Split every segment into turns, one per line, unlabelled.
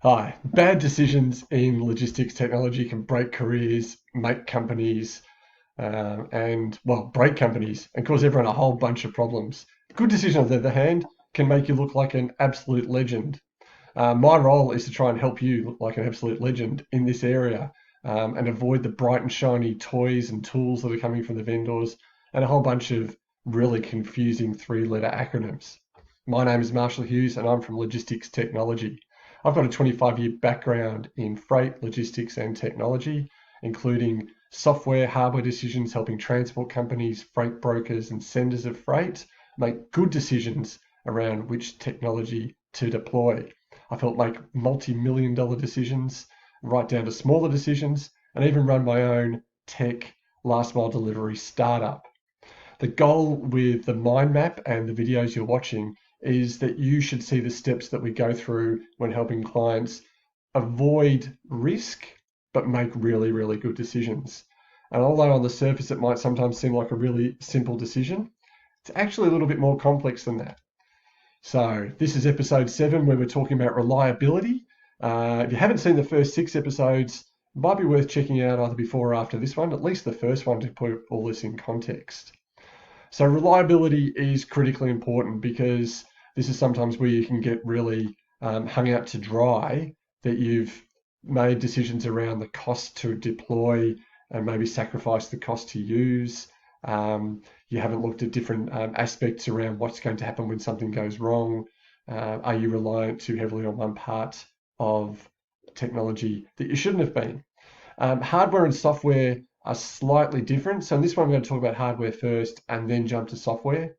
Hi. Bad decisions in logistics technology can break careers, make companies, break companies and cause everyone a whole bunch of problems. Good decision, on the other hand, can make you look like an absolute legend. My role is to try and help you look like an absolute legend in this area and avoid the bright and shiny toys and tools that are coming from the vendors and a whole bunch of really confusing three-letter acronyms. My name is Marshall Hughes and I'm from Logistics Technology. I've got a 25-year background in freight, logistics and technology, including software, hardware decisions, helping transport companies, freight brokers and senders of freight make good decisions around which technology to deploy. I've helped make multi-million dollar decisions, right down to smaller decisions, and even run my own tech last mile delivery startup. The goal with the mind map and the videos you're watching is that you should see the steps that we go through when helping clients avoid risk, but make really, really good decisions. And although on the surface it might sometimes seem like a really simple decision, it's actually a little bit more complex than that. So this is episode 7 where we're talking about reliability. If you haven't seen the first 6 episodes, it might be worth checking out either before or after this one, at least the first one, to put all this in context. So reliability is critically important because this is sometimes where you can get really hung out to dry, that you've made decisions around the cost to deploy and maybe sacrifice the cost to use. You haven't looked at different aspects around what's going to happen when something goes wrong. Are you reliant too heavily on one part of technology that you shouldn't have been? Hardware and software are slightly different. So in this one, I'm going to talk about hardware first and then jump to software.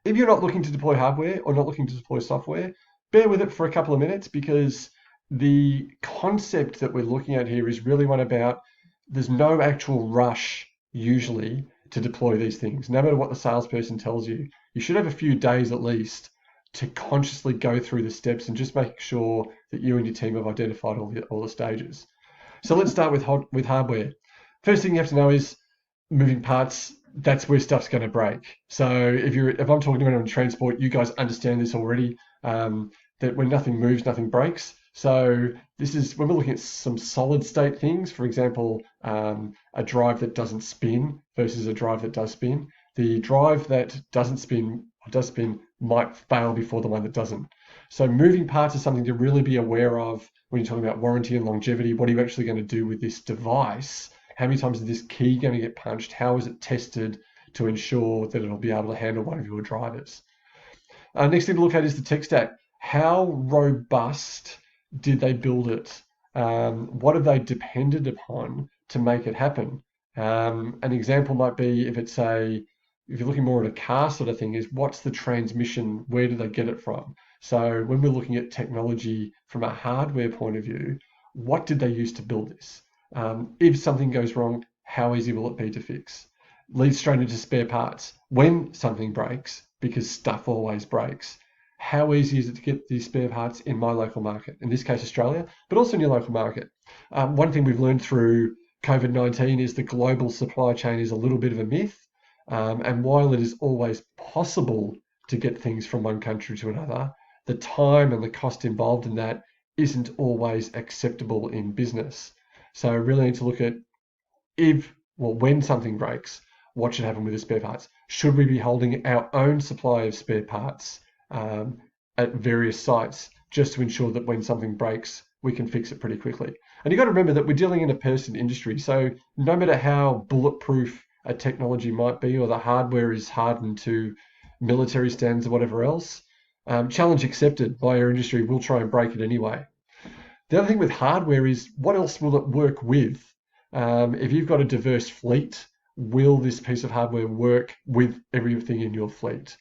If you're not looking to deploy hardware or not looking to deploy software, bear with it for a couple of minutes because the concept that we're looking at here is really one about there's no actual rush usually to deploy these things. No matter what the salesperson tells you, you should have a few days at least to consciously go through the steps and just make sure that you and your team have identified all the stages. So let's start with hardware. First thing you have to know is moving parts. That's where stuff's going to break. So if I'm talking to anyone in transport, you guys understand this already. That when nothing moves, nothing breaks. So this is when we're looking at some solid state things. For example, a drive that doesn't spin versus a drive that does spin. The drive that doesn't spin or does spin might fail before the one that doesn't. So moving parts is something to really be aware of when you're talking about warranty and longevity. What are you actually going to do with this device? How many times is this key going to get punched? How is it tested to ensure that it'll be able to handle one of your drivers? Next thing to look at is the tech stack. How robust did they build it? What have they depended upon to make it happen? An example might be if you're looking more at a car sort of thing, is what's the transmission? Where do they get it from? So when we're looking at technology from a hardware point of view, what did they use to build this? If something goes wrong, how easy will it be to fix? Leads straight into spare parts. When something breaks, because stuff always breaks, how easy is it to get these spare parts in my local market? In this case, Australia, but also in your local market. One thing we've learned through COVID-19 is the global supply chain is a little bit of a myth. And while it is always possible to get things from one country to another, the time and the cost involved in that isn't always acceptable in business. So really need to look at when something breaks, what should happen with the spare parts? Should we be holding our own supply of spare parts at various sites just to ensure that when something breaks, we can fix it pretty quickly? And you've got to remember that we're dealing in a person industry. So no matter how bulletproof a technology might be, or the hardware is hardened to military standards or whatever else, challenge accepted by our industry, we'll try and break it anyway. The other thing with hardware is what else will it work with? If you've got a diverse fleet, will this piece of hardware work with everything in your fleet?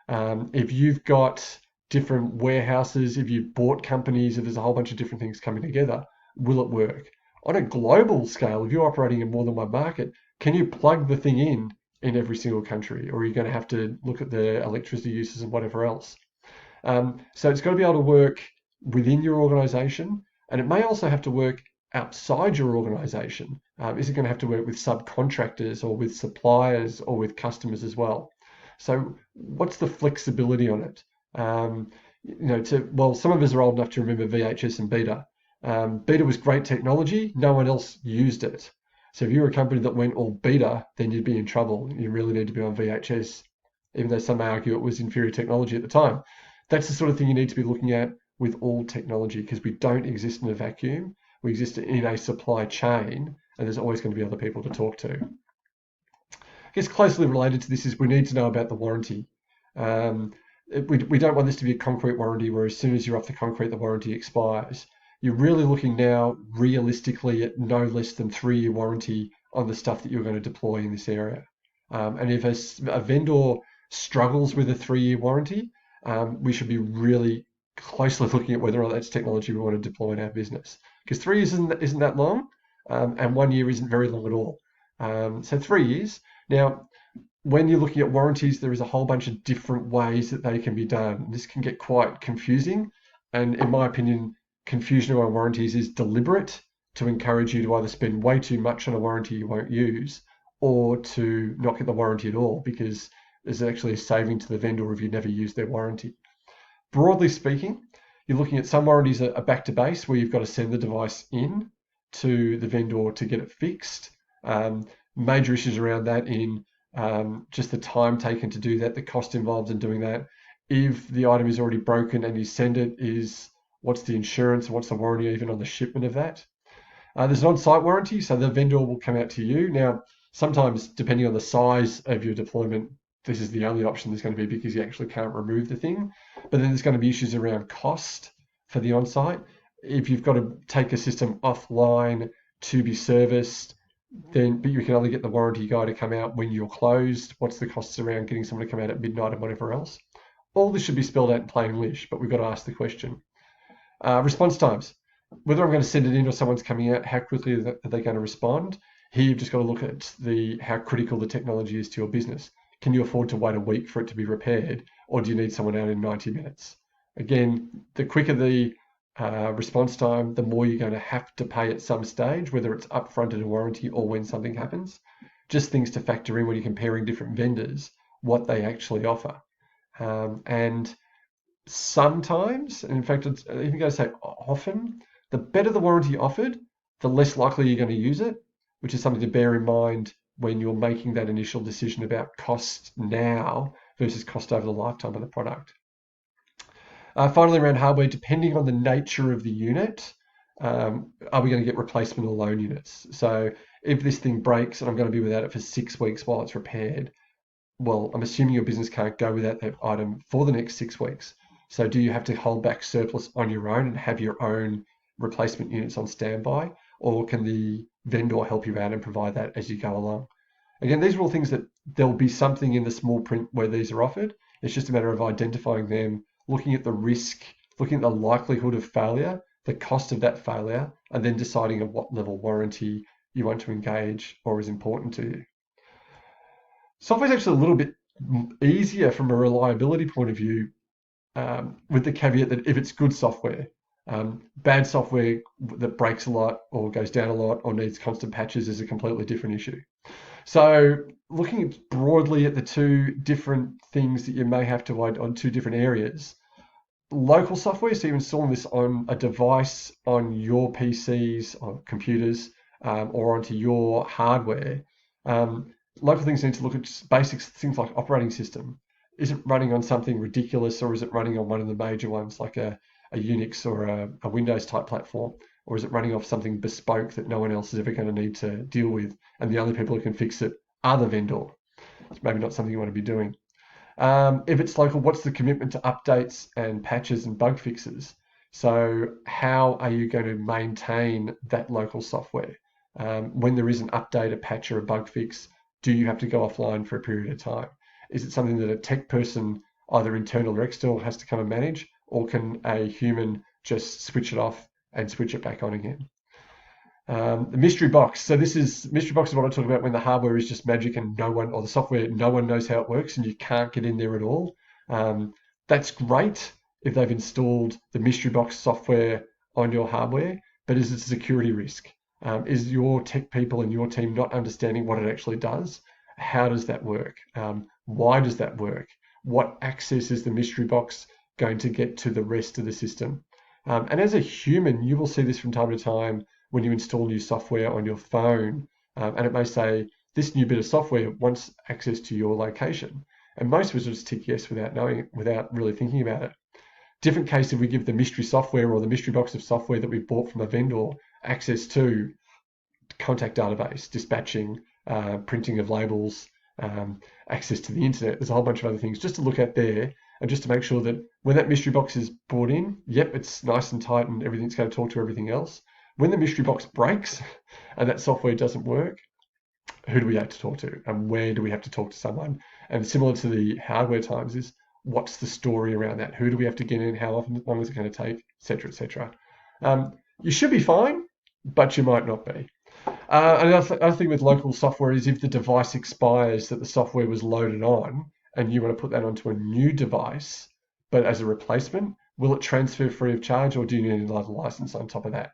If you've got different warehouses, if you've bought companies, if there's a whole bunch of different things coming together, will it work? On a global scale, if you're operating in more than one market, can you plug the thing in every single country? Or are you going to have to look at the electricity uses and whatever else? So it's got to be able to work within your organization, and it may also have to work outside your organization. Is it going to have to work with subcontractors or with suppliers or with customers as well? So what's the flexibility on it? well, some of us are old enough to remember VHS and Beta. Beta was great technology. No one else used it. So if you're a company that went all Beta, then you'd be in trouble. You really need to be on VHS, even though some may argue it was inferior technology at the time. That's the sort of thing you need to be looking at with all technology, because we don't exist in a vacuum. We exist in a supply chain, and there's always going to be other people to talk to. I guess closely related to this is we need to know about the warranty. Um, we don't want this to be a concrete warranty where as soon as you're off the concrete, the warranty expires. You're really looking now realistically at no less than 3-year warranty on the stuff that you're going to deploy in this area. And if a vendor struggles with a 3-year warranty, we should be really closely looking at whether or not that's technology we want to deploy in our business. Because 3 years isn't that long, and 1 year isn't very long at all. So 3 years. Now, when you're looking at warranties, there is a whole bunch of different ways that they can be done. This can get quite confusing. And in my opinion, confusion around warranties is deliberate to encourage you to either spend way too much on a warranty you won't use, or to not get the warranty at all, because there's actually a saving to the vendor if you never use their warranty. Broadly speaking, you're looking at some warranties are back to base, where you've got to send the device in to the vendor to get it fixed. Major issues around that in just the time taken to do that, the cost involved in doing that. If the item is already broken and you send it, what's the insurance, what's the warranty even on the shipment of that? There's an on-site warranty, so the vendor will come out to you. Now, sometimes depending on the size of your deployment, this is the only option there's going to be, because you actually can't remove the thing. But then there's going to be issues around cost for the on-site. If you've got to take a system offline to be serviced, but you can only get the warranty guy to come out when you're closed. What's the costs around getting someone to come out at midnight and whatever else? All this should be spelled out in plain English, but we've got to ask the question. Response times. Whether I'm going to send it in or someone's coming out, how quickly are they going to respond? Here you've just got to look at how critical the technology is to your business. Can you afford to wait a week for it to be repaired, or do you need someone out in 90 minutes? Again, the quicker the response time, the more you're going to have to pay at some stage, whether it's upfront in a warranty or when something happens. Just things to factor in when you're comparing different vendors, what they actually offer. And sometimes, and in fact, it's even going to say often, the better the warranty offered, the less likely you're going to use it, which is something to bear in mind when you're making that initial decision about cost now versus cost over the lifetime of the product. Finally, around hardware, depending on the nature of the unit, are we going to get replacement or loan units? So if this thing breaks and I'm going to be without it for 6 weeks while it's repaired, well, I'm assuming your business can't go without that item for the next 6 weeks. So do you have to hold back surplus on your own and have your own replacement units on standby, or can the vendor help you out and provide that as you go along? Again, these are all things that there'll be something in the small print where these are offered. It's just a matter of identifying them, looking at the risk, looking at the likelihood of failure, the cost of that failure, and then deciding at what level warranty you want to engage or is important to you. Software is actually a little bit easier from a reliability point of view, with the caveat that if it's good software, bad software that breaks a lot or goes down a lot or needs constant patches is a completely different issue. So looking broadly at the two different things that you may have to on two different areas, local software, so you're installing this on a device on your PCs or computers, or onto your hardware. Local things need to look at basic things like operating system. Is it running on something ridiculous, or is it running on one of the major ones like a Unix or a Windows type platform? Or is it running off something bespoke that no one else is ever going to need to deal with, and the only people who can fix it are the vendor? It's maybe not something you want to be doing. If it's local, what's the commitment to updates and patches and bug fixes? So how are you going to maintain that local software? When there is an update, a patch, or a bug fix, do you have to go offline for a period of time? Is it something that a tech person, either internal or external, has to come and manage, or can a human just switch it off and switch it back on again? The mystery box. So mystery box is what I talk about when the hardware is just magic and the software, no one knows how it works and you can't get in there at all. That's great if they've installed the mystery box software on your hardware, but is it a security risk? Is your tech people and your team not understanding what it actually does? How does that work? Why does that work? What access is the mystery box going to get to the rest of the system. And as a human, you will see this from time to time when you install new software on your phone, and it may say, this new bit of software wants access to your location. And most of us will just tick yes without knowing, without really thinking about it. Different case if we give the mystery software or the mystery box of software that we bought from a vendor access to contact database, dispatching, printing of labels, access to the internet. There's a whole bunch of other things just to look at there, and just to make sure that when that mystery box is brought in, yep, it's nice and tight and everything's going to talk to everything else. When the mystery box breaks and that software doesn't work, who do we have to talk to, and where do we have to talk to someone? And similar to the hardware times is, what's the story around that? Who do we have to get in? How long is it going to take? Etc. Etc. You should be fine, but you might not be. Another thing with local software is if the device expires that the software was loaded on and you want to put that onto a new device, but as a replacement, will it transfer free of charge, or do you need another license on top of that?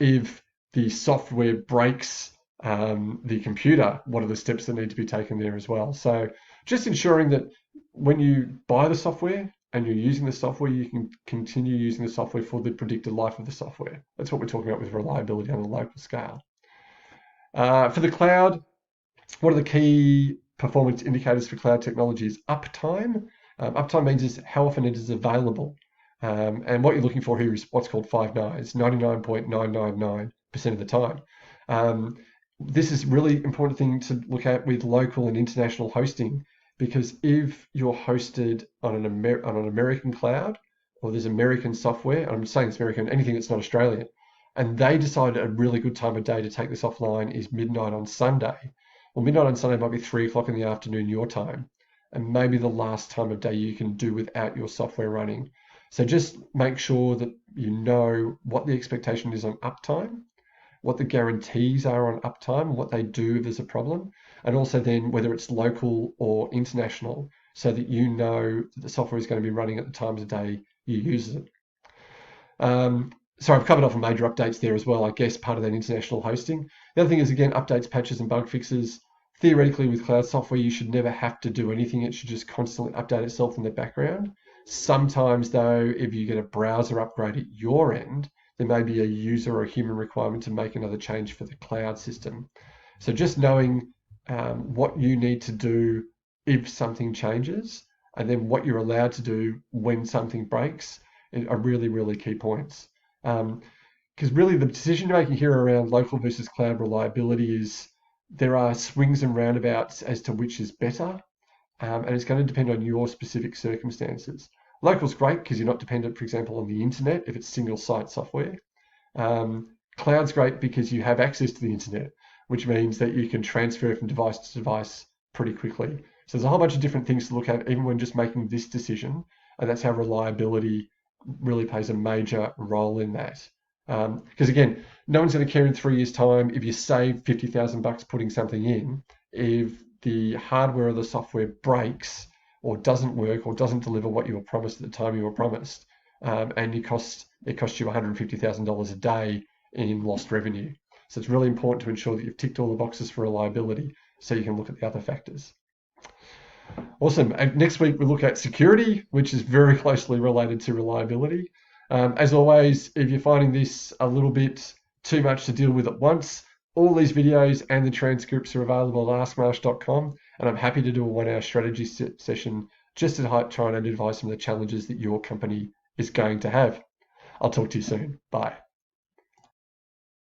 If the software breaks the computer, what are the steps that need to be taken there as well? So just ensuring that when you buy the software and you're using the software, you can continue using the software for the predicted life of the software. That's what we're talking about with reliability on a local scale. For the cloud, what are the key performance indicators for cloud technology is uptime. Uptime means is how often it is available. And what you're looking for here is what's called 5 nines, 99.999% of the time. This is really important thing to look at with local and international hosting, because if you're hosted on an American cloud, or there's American software, I'm saying it's American, anything that's not Australian, and they decide a really good time of day to take this offline is midnight on Sunday. Well, midnight on Sunday might be 3 o'clock in the afternoon your time, and maybe the last time of day you can do without your software running. So just make sure that you know what the expectation is on uptime, what the guarantees are on uptime, what they do if there's a problem, and also then whether it's local or international, so that you know that the software is going to be running at the times of day you use it. So I've covered off on major updates there as well, I guess part of that international hosting. The other thing is, again, updates, patches, and bug fixes. Theoretically, with cloud software, you should never have to do anything. It should just constantly update itself in the background. Sometimes, though, if you get a browser upgrade at your end, there may be a user or a human requirement to make another change for the cloud system. So just knowing what you need to do if something changes, and then what you're allowed to do when something breaks, are really, really key points. Because really the decision you're making here around local versus cloud reliability is, there are swings and roundabouts as to which is better, and it's going to depend on your specific circumstances. Local's great because you're not dependent, for example, on the internet if it's single site software. Cloud's great because you have access to the internet, which means that you can transfer from device to device pretty quickly. So there's a whole bunch of different things to look at even when just making this decision, and that's how reliability really plays a major role in that. Because again, no one's going to care in 3 years' time if you save $50,000 putting something in, if the hardware or the software breaks or doesn't work or doesn't deliver what you were promised at the time you were promised, and it costs you $150,000 a day in lost revenue. So it's really important to ensure that you've ticked all the boxes for reliability so you can look at the other factors. Awesome. And next week we'll look at security, which is very closely related to reliability. As always, if you're finding this a little bit too much to deal with at once, all these videos and the transcripts are available at askmarsh.com, and I'm happy to do a 1-hour strategy session just to try and identify some of the challenges that your company is going to have. I'll talk to you soon. Bye.